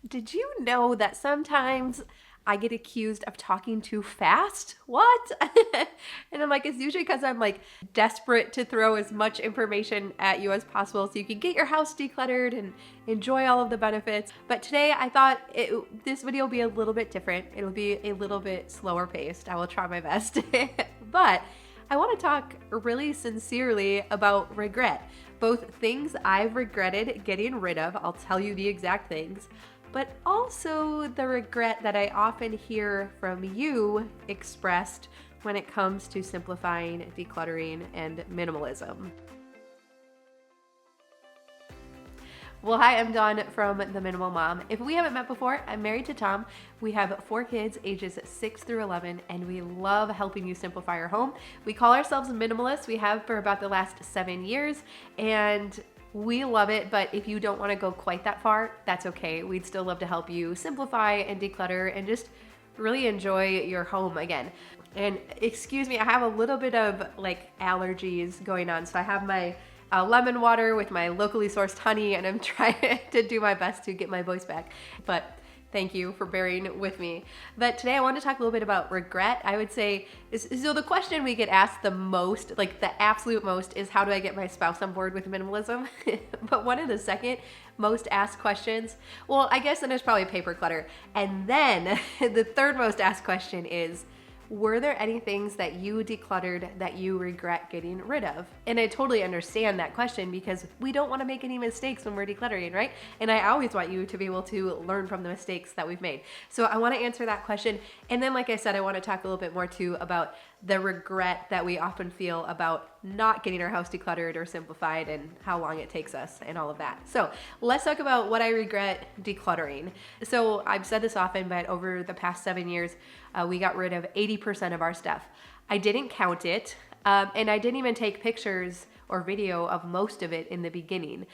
Did you know that sometimes I get accused of talking too fast? What? And I'm like, it's usually because I'm like desperate to throw as much information at you as possible so you can get your house decluttered and enjoy all of the benefits. But today I thought this video will be a little bit different. It'll be a little bit slower paced. I will try my best. But I want to talk really sincerely about regret. Both things I've regretted getting rid of, I'll tell you the exact things, but also the regret that I often hear from you expressed when it comes to simplifying, decluttering, and minimalism. Well, hi, I'm Dawn from The Minimal Mom. If we haven't met before, I'm married to Tom. We have 4 kids, ages 6 through 11, and we love helping you simplify your home. We call ourselves minimalists. We have for about the last 7 years, and we love it, but if you don't want to go quite that far, that's okay. We'd still love to help you simplify and declutter and just really enjoy your home again. And excuse me, I have a little bit of like allergies going on, so I have my lemon water with my locally sourced honey, and I'm trying to do my best to get my voice back. But thank you for bearing with me. But today I want to talk a little bit about regret. I would say, so the question we get asked the most, like the absolute most, is how do I get my spouse on board with minimalism? But one of the second most asked questions, well, I guess then it's probably paper clutter. And then the third most asked question is, were there any things that you decluttered that you regret getting rid of? And I totally understand that question because we don't want to make any mistakes when we're decluttering, right? And I always want you to be able to learn from the mistakes that we've made. So I want to answer that question. And then, like I said, I want to talk a little bit more too about the regret that we often feel about not getting our house decluttered or simplified and how long it takes us and all of that. So let's talk about what I regret decluttering. So I've said this often, but over the past 7 years, we got rid of 80% of our stuff. I didn't count it, and I didn't even take pictures or video of most of it in the beginning.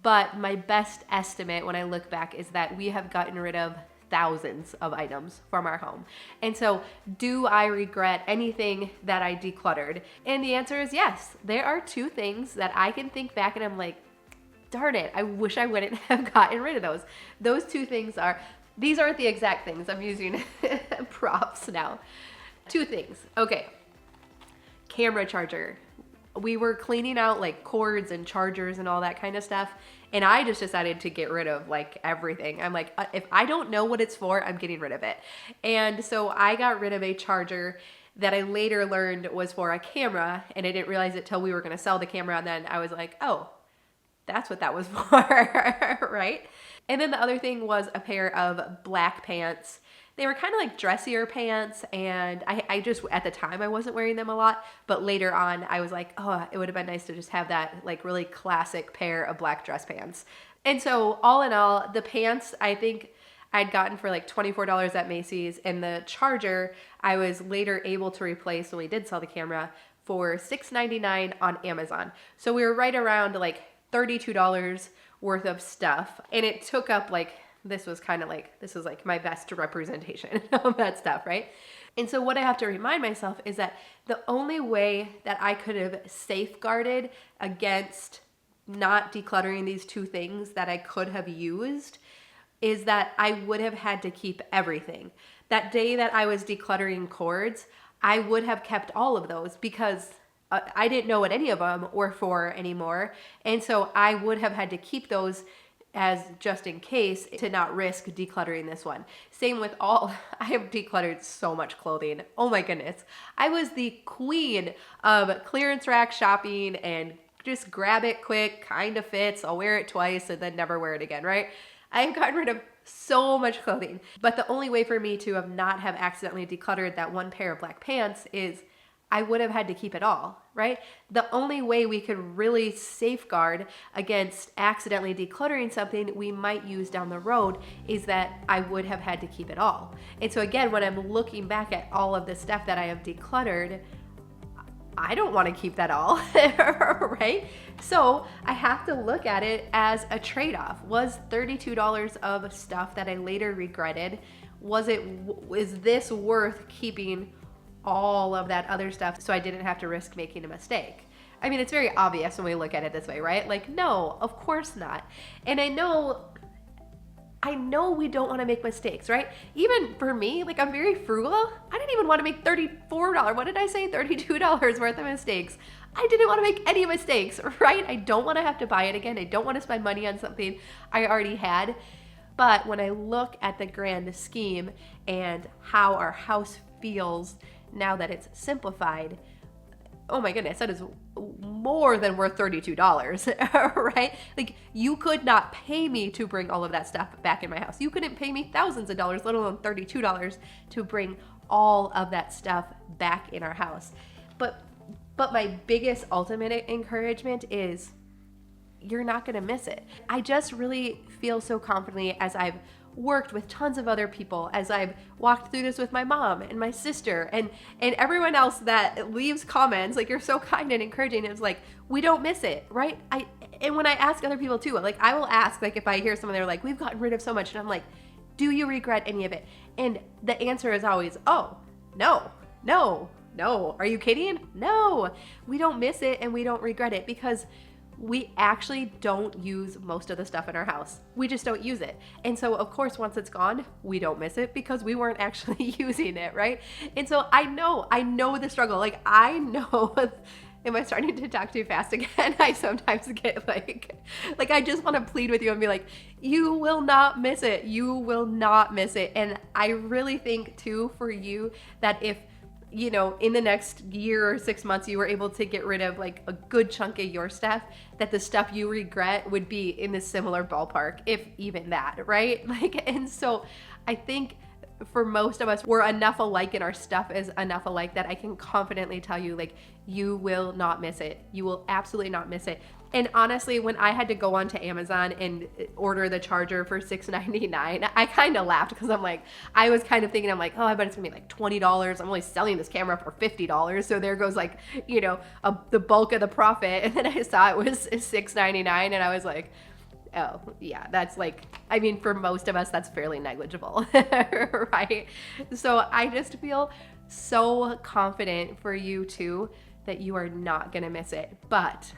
But my best estimate when I look back is that we have gotten rid of thousands of items from our home. And so, do I regret anything that I decluttered? And the answer is yes. There are 2 things that I can think back and I'm like, darn it, I wish I wouldn't have gotten rid of those. Those 2 things are, these aren't the exact things. I'm using props now. 2 things. Okay. Camera charger. We were cleaning out like cords and chargers and all that kind of stuff. And I just decided to get rid of like everything. I'm like, if I don't know what it's for, I'm getting rid of it. And so I got rid of a charger that I later learned was for a camera. And I didn't realize it till we were going to sell the camera. And then I was like, oh, that's what that was for, right? And then the other thing was a pair of black pants. They were kind of like dressier pants, and I just, at the time, I wasn't wearing them a lot, but later on, I was like, oh, it would have been nice to just have that like really classic pair of black dress pants. And so all in all, the pants, I think I'd gotten for like $24 at Macy's, and the charger, I was later able to replace when we did sell the camera for $6.99 on Amazon. So we were right around like $32 worth of stuff, and it took up like, this was like my best representation of that stuff, right? And so what I have to remind myself is that the only way that I could have safeguarded against not decluttering these 2 things that I could have used is that I would have had to keep everything. That day that I was decluttering cords, I would have kept all of those because I didn't know what any of them were for anymore. And so I would have had to keep those as just in case to not risk decluttering this one. Same with I have decluttered so much clothing. Oh my goodness. I was the queen of clearance rack shopping and just grab it quick, kind of fits, I'll wear it twice and then never wear it again, right? I've gotten rid of so much clothing. But the only way for me to not have accidentally decluttered that one pair of black pants is I would have had to keep it all, right? The only way we could really safeguard against accidentally decluttering something we might use down the road is that I would have had to keep it all. And so again, when I'm looking back at all of the stuff that I have decluttered, I don't want to keep that all, right? So I have to look at it as a trade-off. Was $32 of stuff that I later regretted, is this worth keeping all of that other stuff so I didn't have to risk making a mistake? I mean, it's very obvious when we look at it this way, right? Like, no, of course not. And I know I know we don't want to make mistakes, right? Even for me, like I'm very frugal. I didn't even want to make $34, what did I say? $32 worth of mistakes. I didn't want to make any mistakes, right? I don't want to have to buy it again. I don't want to spend money on something I already had. But when I look at the grand scheme and how our house feels now that it's simplified, oh my goodness, that is more than worth $32, right? Like you could not pay me to bring all of that stuff back in my house. You couldn't pay me thousands of dollars, let alone $32 to bring all of that stuff back in our house. But my biggest ultimate encouragement is you're not gonna miss it. I just really feel so confidently as I've worked with tons of other people, as I've walked through this with my mom and my sister and everyone else that leaves comments, like you're so kind and encouraging. It's like, we don't miss it, right? And when I ask other people too, like I will ask, like if I hear someone, they're like, we've gotten rid of so much, and I'm like, do you regret any of it? And the answer is always, oh, no. Are you kidding? No, we don't miss it and we don't regret it because we actually don't use most of the stuff in our house. We just don't use it. And so of course, once it's gone, we don't miss it because we weren't actually using it, right? And so I know the struggle. Like I know, am I starting to talk too fast again? I sometimes get like I just want to plead with you and be like, you will not miss it. You will not miss it. And I really think too for you that if you know, in the next year or 6 months, you were able to get rid of like a good chunk of your stuff, that the stuff you regret would be in the similar ballpark, if even that, right? Like, and so I think for most of us, we're enough alike and our stuff is enough alike that I can confidently tell you, like, you will not miss it. You will absolutely not miss it. And honestly, when I had to go onto Amazon and order the charger for $6.99, I kind of laughed because I'm like, I was kind of thinking, I'm like, oh, I bet it's gonna be like $20. I'm only selling this camera for $50. So there goes like, you know, the bulk of the profit. And then I saw it was $6.99 and I was like, oh yeah, that's like, I mean, for most of us, that's fairly negligible, right? So I just feel so confident for you too, that you are not gonna miss it. But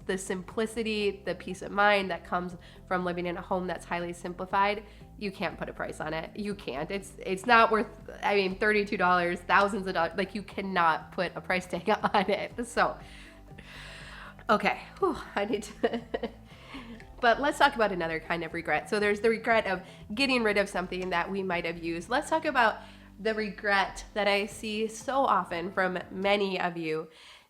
the simplicity, the peace of mind that comes from living in a home that's highly simplified, you can't put a price on it. You can't. It's not worth, I mean, $32, thousands of dollars, like you cannot put a price tag on it. So, okay, whew, I need to, but let's talk about another kind of regret. So there's the regret of getting rid of something that we might have used. Let's talk about the regret that I see so often from many of you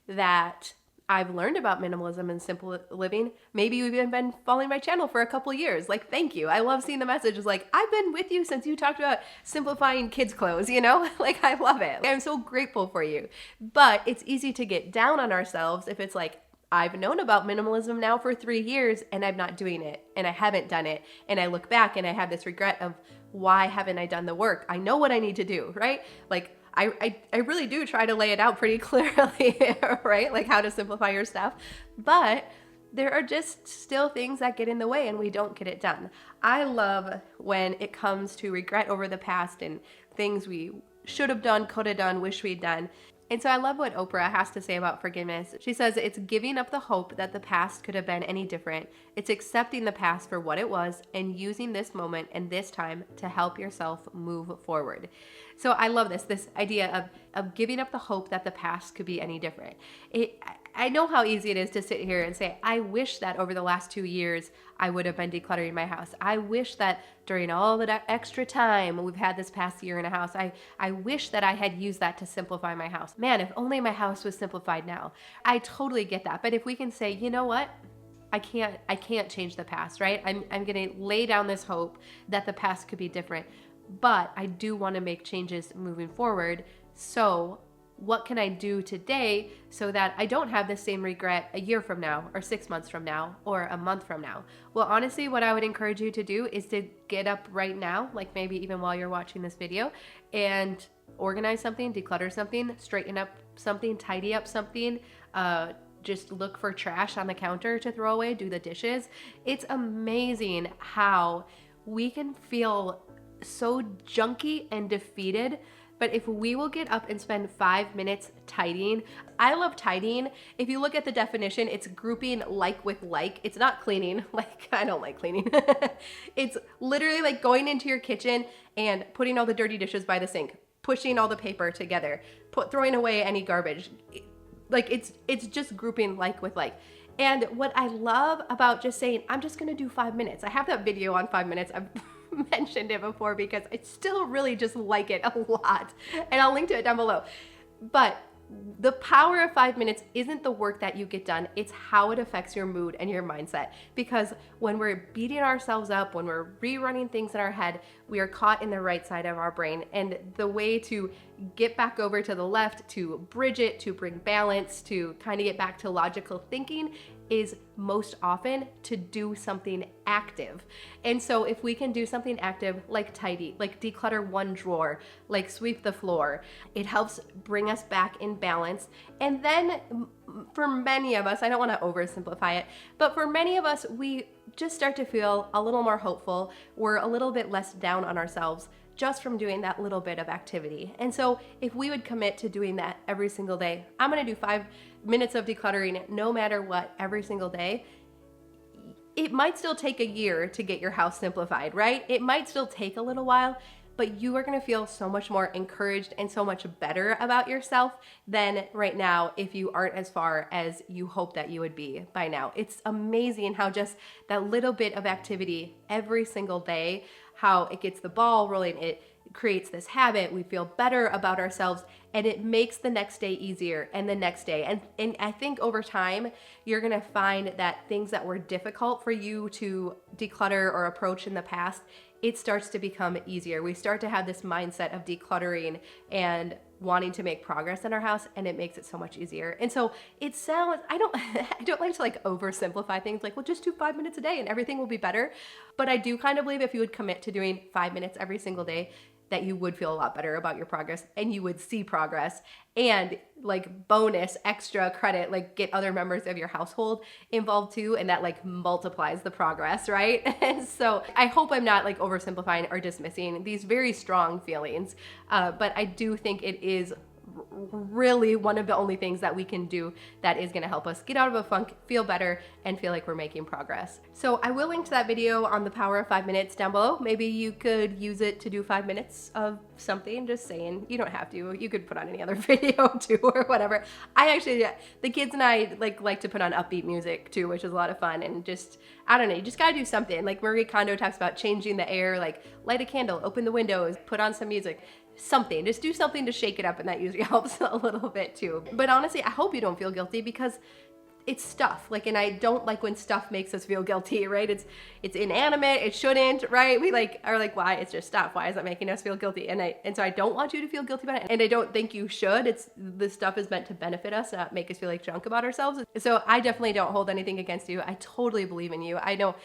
that I've learned about minimalism and simple living. Maybe you've even been following my channel for a couple years. Like, thank you. I love seeing the messages like, I've been with you since you talked about simplifying kids' clothes, you know? Like, I love it. I'm so grateful for you. But it's easy to get down on ourselves if it's like, I've known about minimalism now for 3 years and I'm not doing it and I haven't done it. And I look back and I have this regret of, why haven't I done the work? I know what I need to do, right? Like, I really do try to lay it out pretty clearly, right? Like how to simplify your stuff. But there are just still things that get in the way and we don't get it done. I love when it comes to regret over the past and things we should have done, could have done, wish we'd done. And so I love what Oprah has to say about forgiveness. She says, it's giving up the hope that the past could have been any different. It's accepting the past for what it was and using this moment and this time to help yourself move forward. So I love this idea of giving up the hope that the past could be any different. I know how easy it is to sit here and say, I wish that over the last 2 years, I would have been decluttering my house. I wish that during all the extra time we've had this past year in a house, I wish that I had used that to simplify my house. Man, if only my house was simplified now. I totally get that. But if we can say, you know what? I can't change the past, right? I'm gonna lay down this hope that the past could be different, but I do want to make changes moving forward. So what can I do today so that I don't have the same regret a year from now or 6 months from now or a month from now? Well, honestly, what I would encourage you to do is to get up right now, like maybe even while you're watching this video, and organize something, declutter something, straighten up something, tidy up something, just look for trash on the counter to throw away, do the dishes. It's amazing how we can feel so junky and defeated but if we will get up and spend 5 minutes tidying, I love tidying. If you look at the definition, it's grouping like with like. It's not cleaning. Like, I don't like cleaning. It's literally like going into your kitchen and putting all the dirty dishes by the sink, pushing all the paper together, throwing away any garbage. Like it's just grouping like with like. And what I love about just saying, I'm just gonna do 5 minutes. I have that video on 5 minutes. I've mentioned it before because I still really just like it a lot. And I'll link to it down below. But the power of 5 minutes isn't the work that you get done, it's how it affects your mood and your mindset. Because when we're beating ourselves up, when we're rerunning things in our head, we are caught in the right side of our brain. And the way to get back over to the left, to bridge it, to bring balance, to kind of get back to logical thinking is most often to do something active. And so if we can do something active like tidy, like declutter one drawer, like sweep the floor, it helps bring us back in balance. And then for many of us, I don't want to oversimplify it, but for many of us, we just start to feel a little more hopeful. We're a little bit less down on ourselves just from doing that little bit of activity. And so if we would commit to doing that every single day, I'm going to do 5 minutes of decluttering no matter what every single day. It might still take a year to get your house simplified, right? It might still take a little while, but you are going to feel so much more encouraged and so much better about yourself than right now if you aren't as far as you hope that you would be by now. It's amazing how just that little bit of activity every single day, how it gets the ball rolling, it creates this habit, we feel better about ourselves, and it makes the next day easier and the next day. And I think over time, you're gonna find that things that were difficult for you to declutter or approach in the past, it starts to become easier. We start to have this mindset of decluttering and wanting to make progress in our house, and it makes it so much easier. And so it sounds, I don't like to like oversimplify things like, well, just do 5 minutes a day and everything will be better. But I do kind of believe if you would commit to doing 5 minutes every single day, that you would feel a lot better about your progress and you would see progress, and like bonus extra credit, like get other members of your household involved too, and that like multiplies the progress, right? And so I hope I'm not like oversimplifying or dismissing these very strong feelings, but I do think it is really one of the only things that we can do that is going to help us get out of a funk, feel better, and feel like we're making progress. So I will link to that video on the power of 5 minutes down below. Maybe you could use it to do 5 minutes of something, just saying. You don't have to. You could put on any other video too or whatever. I actually, the kids and I like to put on upbeat music too, which is a lot of fun, and just, I don't know, you just gotta do something. Like Marie Kondo talks about changing the air, like light a candle, open the windows, put on some music. Something, just do something to shake it up, and that usually helps a little bit too. But honestly, I hope you don't feel guilty, because it's stuff, like, and I don't like when stuff makes us feel guilty, right? It's inanimate, it shouldn't, right? We like are like, why? It's just stuff. Why is that making us feel guilty? And so I don't want you to feel guilty about it, and I don't think you should. This stuff is meant to benefit us, not make us feel like junk about ourselves. So I definitely don't hold anything against you. I totally believe in you. I know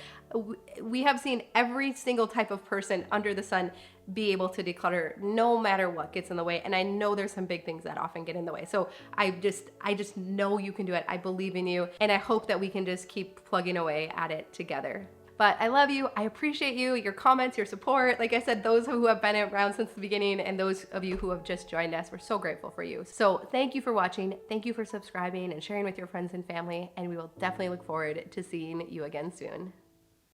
we have seen every single type of person under the sun be able to declutter no matter what gets in the way. And I know there's some big things that often get in the way. So I just know you can do it. I believe in you. And I hope that we can just keep plugging away at it together. But I love you. I appreciate you, your comments, your support. Like I said, those who have been around since the beginning and those of you who have just joined us, we're so grateful for you. So thank you for watching. Thank you for subscribing and sharing with your friends and family. And we will definitely look forward to seeing you again soon.